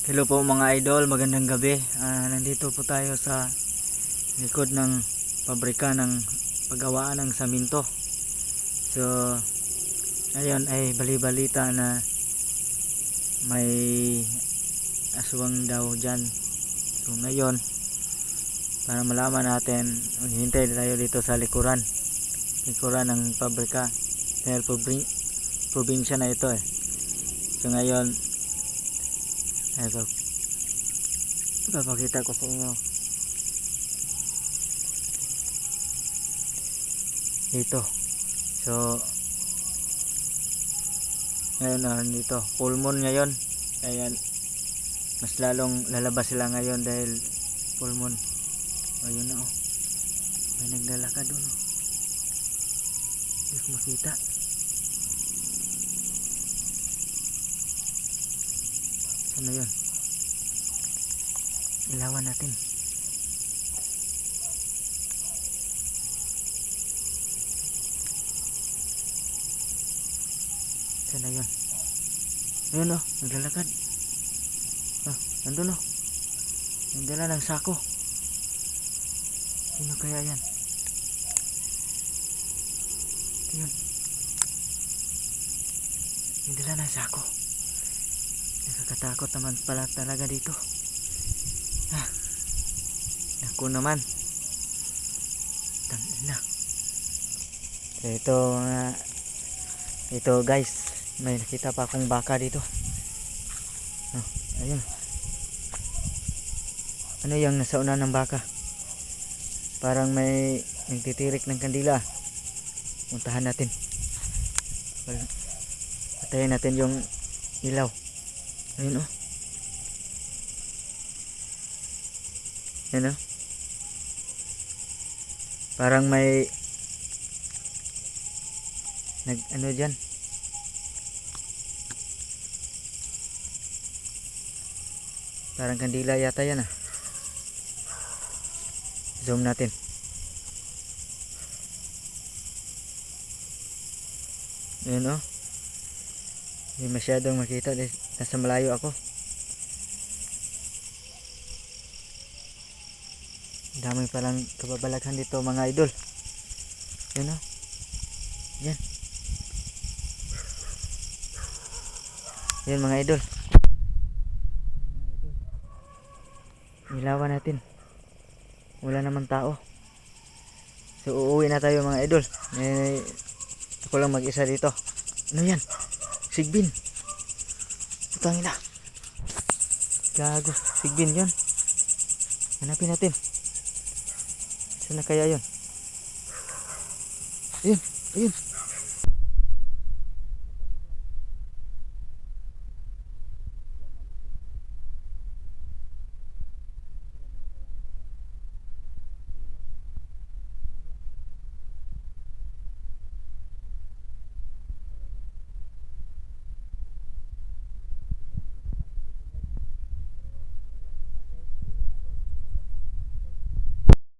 Hello po mga idol, magandang gabi. Nandito po tayo sa likod ng pabrika ng paggawaan ng saminto. So, ngayon ay bali-balita na may aswang daw dyan. So ngayon, para malaman natin, maghihintay tayo dito sa likuran ng pabrika. Dahil probinsya na ito eh. So ngayon, ito, papakita ko sa inyo dito. So ngayon dito full moon ngayon, ayan, mas lalong lalabas sila ngayon dahil full moon. Ayun na, may naglalakad doon, hindi ko makita. Ano yun? Ilawan natin. Sana yun. Ayun naglalakad. Nandun nagdala ng sako. Sino kaya yan? Ayun, nagdala ng sako. Nakakatakot naman pala talaga dito. Naku naman. Tangina. Ito guys, may nakita pa akong baka dito. Ayun. Ano yung nasa una ng baka? Parang may nagtitirik ng kandila. Puntahan natin. Patayin natin yung ilaw. Ayun Ayun parang may ano dyan. Parang kandila yata yan Zoom natin. Ayun hindi masyadong makita dahil nasa malayo ako. Dami palang kababalaghan dito mga idol. Ayun yan. Yan mga idol. Ilawan natin. Wala naman tao. So uuwi na tayo mga idol. Ako lang mag-isa dito. Ano yan? Sigbin. Putangin na. Gago. Sigbin yun. Hanapin natin. Saan na kaya yun? Ayun.